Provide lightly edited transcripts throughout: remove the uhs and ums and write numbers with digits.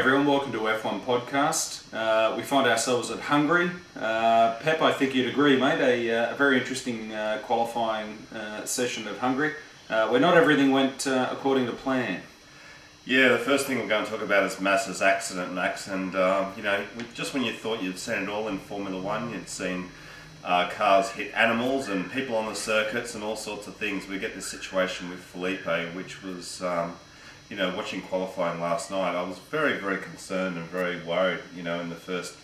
everyone, welcome to F1Podcast. We find ourselves at Hungary. Pep, I think you'd agree, mate, a very interesting qualifying session at Hungary, where not everything went according to plan. Yeah, the first thing we're going to talk about is Massa's accident, Max, and just when you thought you'd seen it all in Formula One, you'd seen cars hit animals and people on the circuits and all sorts of things, we get this situation with Felipe, which was... watching qualifying last night, I was very, very concerned and very worried, in the first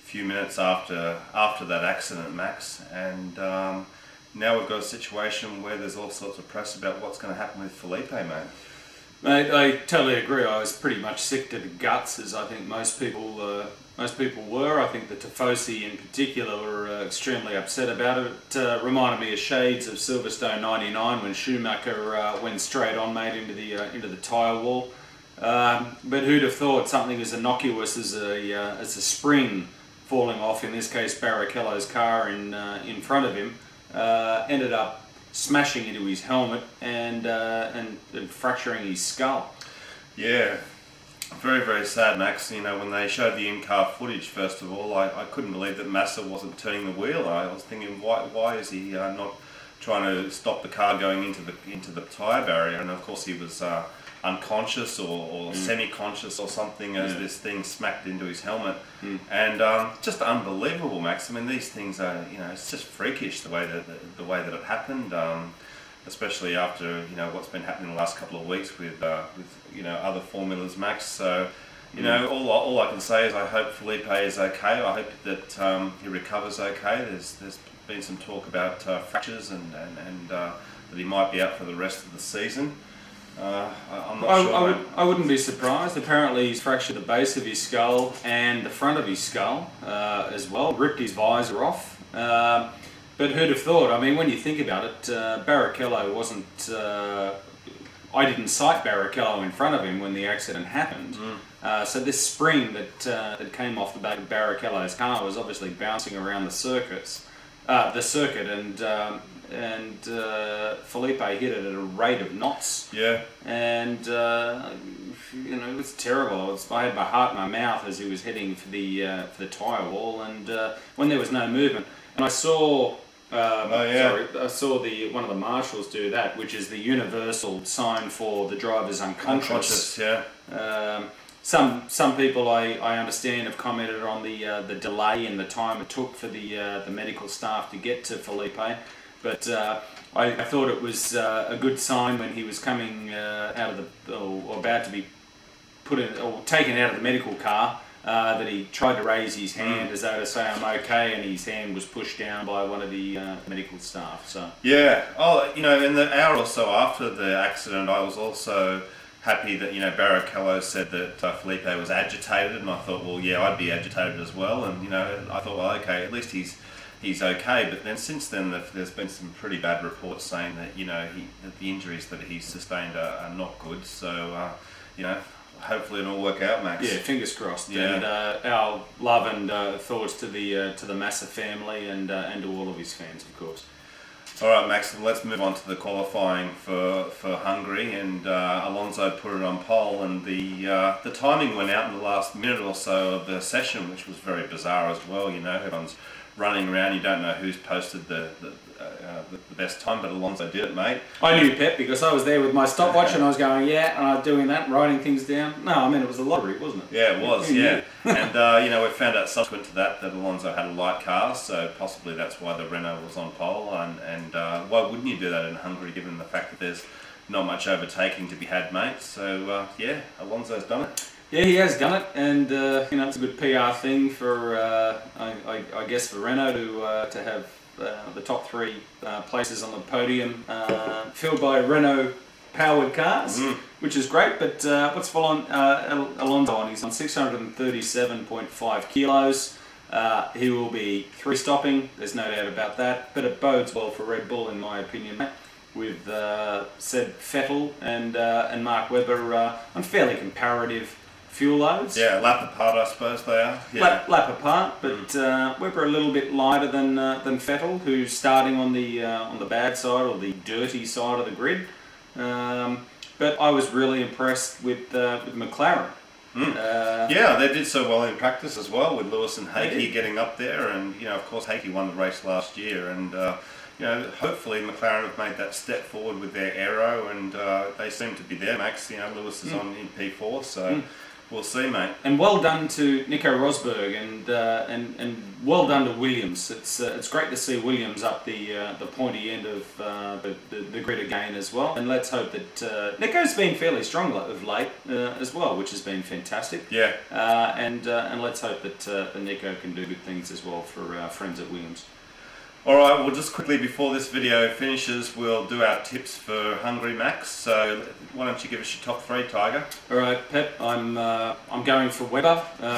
few minutes after that accident, Max. And now we've got a situation where there's all sorts of press about what's going to happen with Felipe, mate. Mate, I totally agree. I was pretty much sick to the guts, as I think most people were. I think the Tifosi in particular were extremely upset about it. It reminded me of shades of Silverstone '99 when Schumacher went straight on, mate, into the tyre wall. But who'd have thought something as innocuous as a spring falling off, in this case Barrichello's car in front of him, ended up smashing into his helmet and fracturing his skull. Yeah, very, very sad, Max. When they showed the in-car footage, first of all, I couldn't believe that Massa wasn't turning the wheel. I was thinking, why is he not trying to stop the car going into the tyre barrier? And of course he was unconscious or semi-conscious or something as this thing smacked into his helmet. And just unbelievable, Max. I mean, these things are, it's just freakish the way that it happened, especially after what's been happening the last couple of weeks with other formulas, Max. So all I can say is I hope Felipe is okay. I hope that he recovers okay. There's been some talk about fractures and that he might be out for the rest of the season. I'm not sure. I wouldn't be surprised. Apparently he's fractured the base of his skull and the front of his skull as well, ripped his visor off. But who'd have thought? I mean, when you think about it, Barrichello wasn't... I didn't sight Barrichello in front of him when the accident happened. So this spring that came off the back of Barrichello's car was obviously bouncing around the circuit, and Felipe hit it at a rate of knots. Yeah. And it was terrible. I had my heart in my mouth as he was heading for the tyre wall, and when there was no movement, and I saw. I saw one of the marshals do that, which is the universal sign for the driver's unconscious. Some people I understand have commented on the delay in the time it took for the medical staff to get to Felipe, but I thought it was a good sign when he was coming out of or about to be put in or taken out of the medical car. That he tried to raise his hand as though to say I'm okay, and his hand was pushed down by one of the medical staff. So yeah, in the hour or so after the accident, I was also happy that Barrichello said that Felipe was agitated, and I thought, well, yeah, I'd be agitated as well, and I thought, well, okay, at least he's okay. But then since then, there's been some pretty bad reports saying that that the injuries that he's sustained are not good. So hopefully it'll work out, Max. Yeah, fingers crossed. Yeah. And our love and thoughts to the Massa family and to all of his fans, of course. All right, Max. Let's move on to the qualifying for Hungary, and Alonso put it on pole, and the timing went out in the last minute or so of the session, which was very bizarre as well. Everyone's running around. You don't know who's posted the best time, but Alonso did it, mate. I knew Pep because I was there with my stopwatch and I was going, yeah, and I was doing that, writing things down. No, I mean, it was a lottery, wasn't it? Yeah, it was, yeah. And, we found out subsequent to that Alonso had a light car, so possibly that's why the Renault was on pole. And why wouldn't you do that in Hungary, given the fact that there's not much overtaking to be had, mate? So, Alonso's done it. Yeah, he has done it, and it's a good PR thing for, I guess, for Renault to have the top three places on the podium filled by Renault-powered cars, which is great. But what's Alonso on? He's on 637.5 kilos. He will be three-stopping. There's no doubt about that. But it bodes well for Red Bull, in my opinion, with said Vettel and Mark Webber on fairly comparative fuel loads. Yeah, lap apart, I suppose they are. Yeah. Lap apart, but Webber a little bit lighter than Vettel, who's starting on the bad side or the dirty side of the grid. But I was really impressed with McLaren. Yeah, they did so well in practice as well, with Lewis and Hakey getting up there, and of course Hakey won the race last year, and hopefully McLaren have made that step forward with their aero, and they seem to be there, Max. Lewis is on in P4, so we'll see, mate. And well done to Nico Rosberg, and well done to Williams. It's great to see Williams up the pointy end of the grid again as well. And let's hope that Nico's been fairly strong of late as well, which has been fantastic. Yeah. And let's hope that Nico can do good things as well for our friends at Williams. Alright, well, just quickly before this video finishes, we'll do our tips for Hungary, Max. So why don't you give us your top 3, Tiger? Alright, Pep, I'm going for Webber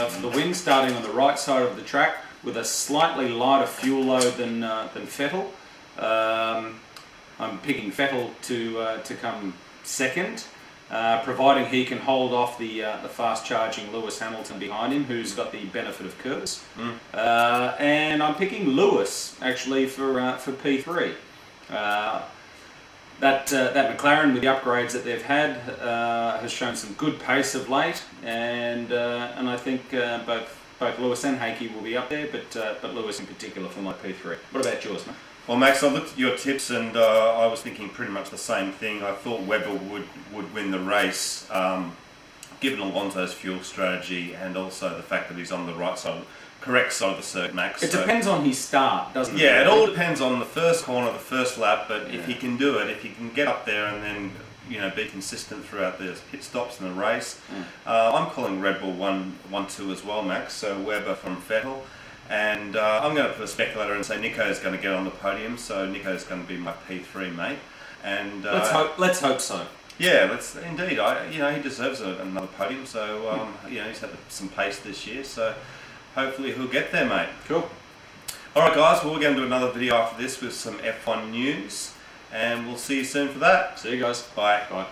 for the win, starting on the right side of the track with a slightly lighter fuel load than Vettel. I'm picking Vettel to come second, providing he can hold off the fast-charging Lewis Hamilton behind him, who's got the benefit of curves. And I'm picking Lewis actually for P3. That McLaren, with the upgrades that they've had, has shown some good pace of late, and I think both Lewis and Hakey will be up there, but Lewis in particular for my P3. What about yours, mate? Well, Max, I looked at your tips and I was thinking pretty much the same thing. I thought Webber would win the race, given Alonso's fuel strategy and also the fact that he's on the correct side of the circuit, Max. It depends on his start, doesn't it? Yeah, it all depends on the first corner, the first lap, but if he can do it, if he can get up there and then be consistent throughout the pit stops in the race. I'm calling Red Bull 1-2 as well, Max, so Webber from Vettel. And I'm going to put a speculator and say Nico's going to get on the podium, so Nico's going to be my P3, mate. And let's hope so. Yeah, indeed. He deserves another podium. So he's had some pace this year, so hopefully he'll get there, mate. Cool. All right, guys. Well, we're going to do another video after this with some F1 news, and we'll see you soon for that. See you guys. Bye. Bye.